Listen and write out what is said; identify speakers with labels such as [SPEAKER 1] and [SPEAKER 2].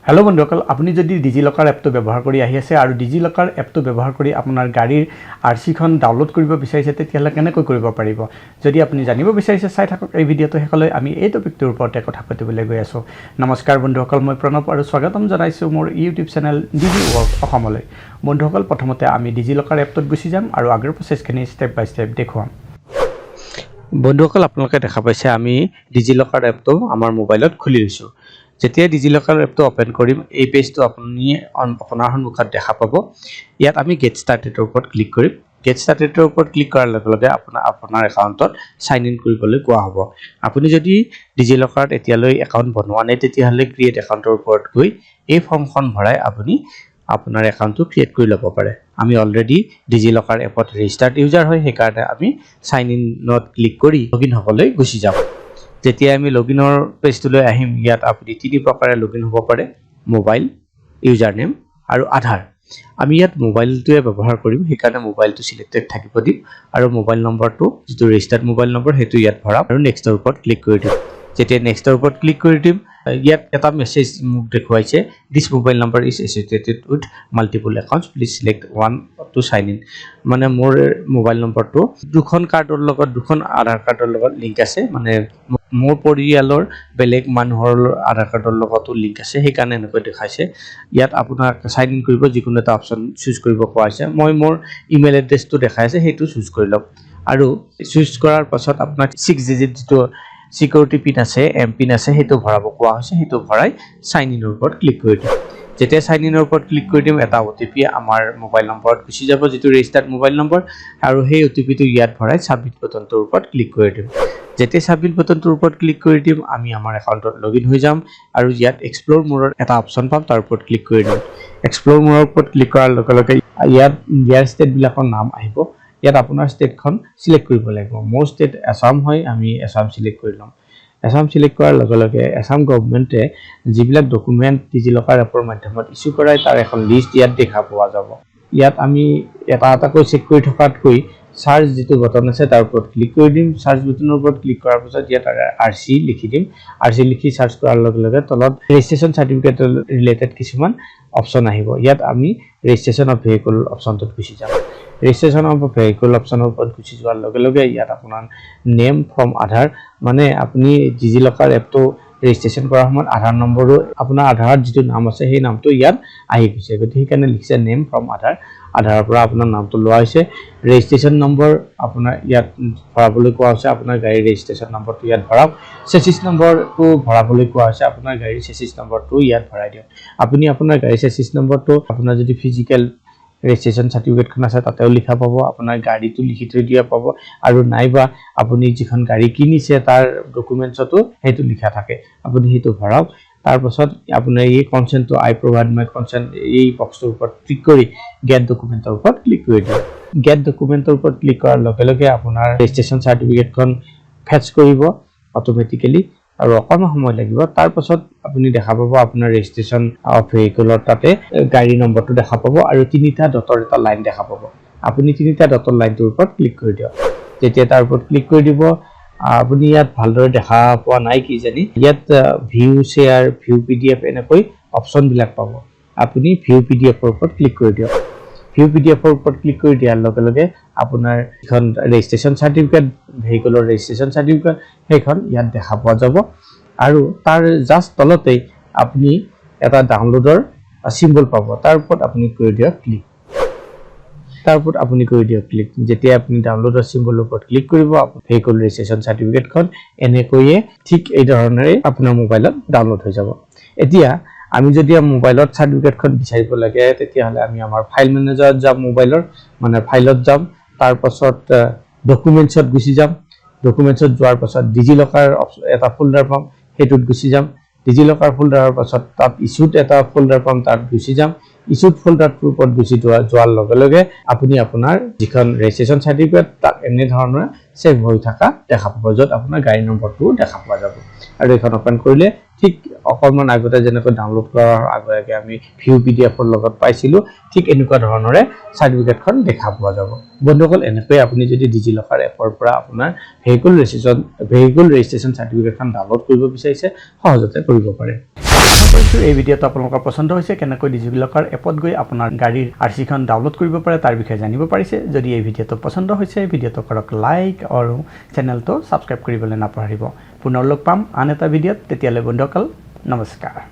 [SPEAKER 1] hello बंधुসকল আপুনি যদি DigiLocker এপটো ব্যৱহাৰ কৰি আহি আছে আৰু ডিজিলকাৰ এপটো ব্যৱহাৰ কৰি আপোনাৰ গাড়ীৰ আৰসিখন ডাউনলোড কৰিব বিচাৰিছে তেতিয়ালে কেনেকৈ কৰিব পাৰিব যদি আপুনি জানিব বিচাৰিছে চাই থাকক এই ভিডিওটো হেকলৈ আমি এই টপিকটোৰ ওপৰতে কথা পাতিবলৈ গৈ আছো নমস্কাৰ বন্ধুসকল মই প্ৰণৱ আৰু স্বাগতম জনাইছো মোৰ ইউটিউব চেনেল ডিজি ৱৰ্ক অসমলৈ বন্ধুসকল প্ৰথমতে আমি ডিজিলকাৰ এপটোত গুছি যাম আৰু আগৰ প্ৰচেছখিনি ষ্টেপ বাই ষ্টেপ দেখুৱাম বন্ধুসকল আপোনালোকে দেখা পাইছে আমি ডিজিলকাৰ এপটো আমাৰ মোবাইলত খুলি লৈছো যেতিয়া ডিজিলকাৰ এপটো ওপেন কৰিম এই পেজটো আপুনি আপোনাৰ সন্মুখত দেখা পাব ইয়াত আমি গেট ষ্টাৰ্টেডৰ ওপৰত ক্লিক কৰিম গেট ষ্টাৰ্টেডৰ ওপৰত ক্লিক কৰাৰ লগে লগে আপোনাৰ একাউণ্টত সাইন ইন কৰিবলৈ কোৱা হ'ব আপুনি যদি ডিজিলকাৰত এতিয়ালৈ একাউণ্ট বনোৱা নাই তেতিয়াহলে ক্ৰিয়েট একাউণ্টৰ ওপৰত গৈ এই ফৰ্মখন ভৰাই আপুনি আপোনাৰ একাউণ্টটো ক্ৰিয়েট কৰি ল'ব পাৰে আমি অলৰেডি ডিজিলকাৰ এপত ৰেজিষ্টাৰ্ড ইউজাৰ হয় সেইকাৰণে আমি সাইন ইনত ক্লিক কৰি লগইন হ'বলৈ গুছি যাম যেতিয়া আমি লগইনৰ পেজটোলৈ আহিম ইয়াত আপুনি তিনি প্ৰকাৰে লগইন হ'ব পাৰে মোবাইল ইউজাৰ নেম আৰু আধাৰ আমি ইয়াত মোবাইলটোৱে ব্যৱহাৰ কৰিম সেইকাৰণে মোবাইলটো সিলেক্টেড থাকিব দিম আৰু মোবাইল নম্বৰটো যেটো ৰেজিষ্টাৰ্ড মোবাইল নম্বৰ হেতু ইয়াত ভৰাম আৰু নেক্সটৰ ওপৰত ক্লিক কৰি দিম যেতিয়া নেক্সটৰ ওপৰত ক্লিক কৰি দিম ইয়াত এটা মেছেজ মোক দেখুৱাইছে this mobile number is associated with multiple accounts please select one to sign in মানে মোৰ মোবাইল নম্বৰটো দুখন কাৰ্ডৰ লগত দুখন আধাৰ কাৰ্ডৰ লগত লিংক আছে মানে মোৰ পৰিয়ালৰ বেলেগ মানুহৰ আধাৰ কাৰ্ডৰ লগতো লিংক আছে সেইকাৰণে এনেকৈ দেখাইছে ইয়াত আপোনাক সাইন ইন কৰিব যিকোনো এটা অপচন চুজ কৰিব কোৱা হৈছে মই মোৰ ইমেইল এড্ৰেছটো দেখাইছে সেইটো চুজ কৰি লওক আৰু চুজ কৰাৰ পাছত আপোনাক 6 ডিজিট যেটো সিকিউৰিটি পিন আছে এম পিন আছে হেতু ভৰাব কোৱা হৈছে হেতু ভৰাই সাইন ইনৰ ওপৰত ক্লিক কৰি দিম যেতিয়া সাইন ইনৰ ওপৰত ক্লিক কৰি দিম এটা ওটিপি আমাৰ মোবাইল নম্বৰত গুছি যাব যেটো ৰেজিষ্টাৰ্ড মোবাইল নম্বৰ আৰু সেই ওটিপিটো ইয়াত ভৰাই সাবমিট বাটনটোৰ ওপৰত ক্লিক কৰি দিম যেতিয়া সাবমিট বাটনটোৰ ওপৰত ক্লিক কৰি দিম আমি আমাৰ একাউণ্টত লগইন হৈ যাম আৰু ইয়াত এক্সপ্লোৰ মোৰৰ এটা অপচন পাম তাৰ ওপৰত ক্লিক কৰি দিম এক্সপ্লোৰ মোৰৰ ওপৰত ক্লিক কৰাৰ লগে লগে ইয়াত ইণ্ডিয়াৰ ষ্টেট বিলাকৰ নাম আহিব ইয়াত আপোনাৰ ষ্টেটখন সিলেক্ট কৰিব লাগিব মোৰ ষ্টেট আসাম হয় আমি আসাম সিলেক্ট কৰি লম আসাম সিলেক্ট কৰাৰ লগে লগে আসাম গভৰ্ণমেণ্টে যিবিলাক ডকুমেন্ট ডিজিলকাৰ এপৰ মাধ্যমত ইস্যু কৰাই তাৰ এখন লিষ্ট ইয়াত দেখা পোৱা যাব ইয়াত আমি এটা এটাকৈ চেক কৰি থকাতকৈ সাৰ্চ যেটো বাটন আছে তাৰ ওপৰত ক্লিক কৰি দিম সাৰ্চ বাটনৰ ওপৰত ক্লিক কৰাৰ পিছত ইয়াত আৰসি লিখি দিম আৰসি লিখি সাৰ্চ কৰাৰ লগে লগে তলত ৰেজিষ্ট্ৰেচন সাৰ্টিফিকেট ৰিলেটেড কিছুমান অপচন আহিব ইয়াত আমি ৰেজিষ্ট্ৰেচন অফ ভেহিকল অপচনটোত গুছি যাম ৰেজিষ্ট্ৰেচন অফ ভেহিকল অপচনৰ ওপৰত গুছি যোৱাৰ লগে লগে ইয়াত আপোনাৰ নেম ফ্ৰম আধাৰ মানে আপুনি ডিজিলকাৰ এপটো ৰেজিষ্ট্ৰেচন কৰাৰ সময়ত আধাৰ নম্বৰো আপোনাৰ আধাৰত যেটো নাম আছে সেই নামটো ইয়াত আহি গৈছে গতিকে সেইকাৰণে লিখছে নেম ফ্ৰম আধাৰ আধাৰৰ পৰা আপোনাৰ নামটো লোৱা হৈছে ৰেজিষ্ট্ৰেচন নম্বৰ আপোনাৰ ইয়াত ভৰাবলৈ কোৱা হৈছে আপোনাৰ গাড়ীৰ ৰেজিষ্ট্ৰেচন নম্বৰটো ইয়াত ভৰাওক চেচিছ নম্বৰটো ভৰাবলৈ কোৱা হৈছে আপোনাৰ গাড়ীৰ চেচিছ নম্বৰটো ইয়াত ভৰাই দিয়ক আপুনি আপোনাৰ গাড়ীৰ চেচিছ নম্বৰটো আপোনাৰ যদি ফিজিক্যাল ৰেজিষ্ট্ৰেচন সাৰ্টিফিকেটখন আছে তাতেও লিখা পাব আপোনাৰ গাড়ীটো লিখি থৈ দিয়া পাব আৰু নাইবা আপুনি যিখন গাড়ী কিনিছে তাৰ ডকুমেন্টছতো হেতু লিখা থাকে আপুনি হেতু ভৰাওক তাৰ পাছত আপোনাৰ এই কনসেন্টটো আই প্ৰভাইড মাই কনসেন্ট এই বক্সটোৰ ওপৰত ক্লিক কৰি গেট ডকুমেন্টৰ ওপৰত ক্লিক কৰি দিয়ক গেট ডকুমেন্টৰ ওপৰত ক্লিক কৰাৰ লগে লগে আপোনাৰ ৰেজিষ্ট্ৰেচন সাৰ্টিফিকেটখন ফেচ কৰিব অটোমেটিক্যালি আৰু অকণমান সময় লাগিব তাৰ পাছত আপুনি দেখা পাব আপোনাৰ ৰেজিষ্ট্ৰেচন অফ ভেহিকলৰ তাতে গাড়ী নম্বৰটো দেখা পাব আৰু তিনিটা ডটৰ এটা লাইন দেখা পাব আপুনি তিনিটা ডটৰ লাইনটোৰ ওপৰত ক্লিক কৰি দিয়ক যেতিয়া তাৰ ওপৰত ক্লিক কৰি দিব আপুনি ইয়াত ভালদৰে দেখা পোৱা নাই কি জানি ইয়াত ভিউ শেয়াৰ ভিউ পিডিএফ এনেকৈ অপচন বিলাক পাব আপুনি ভিউ পিডিএফৰ ওপৰত ক্লিক কৰি দিয়ক ভিউ পিডিএফৰ ওপৰত ক্লিক কৰি দিয়াৰ লগে লগে আপোনাৰ এখন ৰেজিষ্ট্ৰেচন সাৰ্টিফিকেট ভেহিকলৰ ৰেজিষ্ট্ৰেচন সাৰ্টিফিকেট সেইখন ইয়াত দেখা পোৱা যাব আৰু তাৰ জাস্ট তলতে আপুনি এটা ডাউনলোডৰ সিম্বল পাব তাৰ ওপৰত আপুনি কৰি দিয়ক ক্লিক তাৰ ওপৰত আপুনি কৰি দিয়ক ক্লিক যেতিয়া আপুনি ডাউনলোডৰ সিম্বলৰ ওপৰত ক্লিক কৰিব ভেহিকল ৰেজিষ্ট্ৰেচন সাৰ্টিফিকেটখন এনেকৈয়ে ঠিক এই ধৰণেৰে আপোনাৰ মোবাইলত ডাউনলোড হৈ যাব এতিয়া আমি যদি মোবাইলত সাৰ্টিফিকেটখন বিচাৰিব লাগে তেতিয়াহলে আমি আমাৰ ফাইল মেনেজাৰত যাম মোবাইলৰ মানে ফাইলত যাম তাৰ পাছত ডকুমেন্টছত গুছি যাম ডকুমেন্টছত যোৱাৰ পাছত ডিজিলকাৰ এটা ফোল্ডাৰ পাম হেতুত গুছি যাম ডিজিলকাৰ ফোল্ডাৰৰ পাছত তাত ইছুড এটা ফোল্ডাৰ পাম তাত গুছি যাম ইছুড ফোল্ডাৰটোৰ ওপৰত গুছি যোৱাৰ লগে লগে আপুনি আপোনাৰ যিখন ৰেজিষ্ট্ৰেচন সাৰ্টিফিকেট তাক এনে ধৰণে সেভ হৈ থকা দেখা পাব যত আপোনাৰ গাড়ী নম্বৰটো দেখা পোৱা যাব আৰু এখন ওপেন কৰিলে ঠিক অকণমান আগতে যেনেকৈ ডাউনলোড কৰাৰ আগতে আমি ভিউ পিডিএফৰ লগত পাইছিলো ঠিক এনেকুৱা ধৰণৰে সাৰ্টিফিকেটখন দেখা পোৱা যাব বন্ধুসকল এনেকৈ আপুনি যদি ডিজিলকাৰ এপৰ পৰা আপোনাৰ ভেহিকল ৰেজিষ্ট্ৰেচন সাৰ্টিফিকেটখন ডাউনলোড কৰিব বিচাৰিছে সহজতে কৰিব পাৰে আশা কৰিছোঁ এই ভিডিঅ'টো আপোনালোকৰ পছন্দ হৈছে কেনেকৈ ডিজিলকাৰ এপত গৈ আপোনাৰ গাড়ীৰ আৰচিখন ডাউনলোড কৰিব পাৰে তাৰ বিষয়ে জানিব পাৰিছে যদি এই ভিডিঅ'টো পছন্দ হৈছে ভিডিঅ'টো কৰক লাইক আৰু চেনেলটো সাবস্ক্ৰাইব কৰিবলৈ নাপাহৰিব পুনৰ লগ পাম আন এটা ভিডিঅ'ত তেতিয়ালৈ বন্ধুসকল নমস্কাৰ